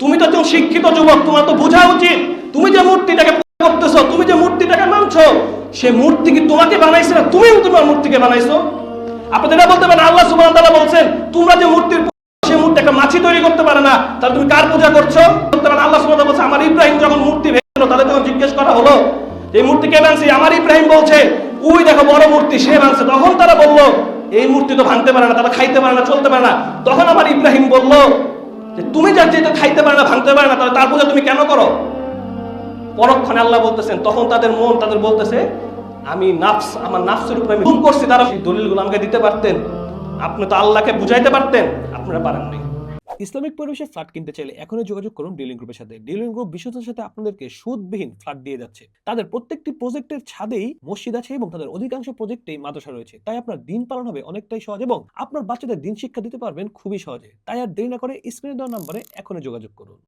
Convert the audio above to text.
তুমি তো একজন শিক্ষিত যুবক, তোমার তো বোঝা উচিত তুমি যে মূর্তিটাকে পূজা করতেছো, তুমি যে মূর্তিটাকে মানছো, সে মূর্তি কি তোমাকে বানাইছে না তুমি তোমার মূর্তিকে বানাইছো? আপনি এটা বলতে পারেন আল্লাহ সুবহানাহু ওয়া তাআলা বলছেন তোমরা যে মূর্তির সে মূর্তি একটা মাছি তৈরি করতে পারে না, তাহলে তুমি কার পূজা করছো? বলতে পারেন আল্লাহ সুবহানাহু ওয়া তাআলা বলছে আমার ইব্রাহিম যখন মূর্তি ভেঙেছিল তাদের যখন জিজ্ঞেস করা হলো এই মূর্তি কে ভাঙছে, আমার ইব্রাহিম বলছে ওই দেখো বড় মূর্তি সে ভাঙছে। তখন তারা বলল এই মূর্তি তো ভাঙতে পারে না, তারা খাইতে পারে না, চলতে পারে না। তখন আমার ইব্রাহিম বলল যে তুমি যা যেটা খাইতে পারে না, ভাঙতে পারে না, তাহলে তার পূজা তুমি কেন করো? পরক্ষণে আল্লাহ বলতেছেন তখন তাদের মন তাদের বলতেছে আমি নাফস, আমার নাফসের উপরে আমি জুলুম করছি। তারা সেই দলিলগুলো আমাকে দিতে পারতেন, আপনি তো আল্লাহকে বুঝাইতে পারতেন, আপনারা পারেননি। ইসলামিক পরিবেশে ফ্ল্যাট কিনতে চাইলে এখনই যোগাযোগ করুন ডিলিং গ্রুপের সাথে। ডিলিং গ্রুপ বিশ্বস্তের সাথে আপনাদেরকে সুদবিহীন ফ্ল্যাট দিয়ে যাচ্ছে। তাদের প্রত্যেকটি প্রজেক্টের ছাদেই মসজিদ আছে এবং তাদের অধিকাংশ প্রজেক্টেই মাদ্রাসা রয়েছে। তাই আপনার দিন পালন হবে অনেকটাই সহজ এবং আপনার বাচ্চাদের দিন শিক্ষা দিতে পারবেন খুবই সহজে। তাই আর দেরি না করে স্ক্রিনে দেওয়া নম্বরে এখনই যোগাযোগ করুন।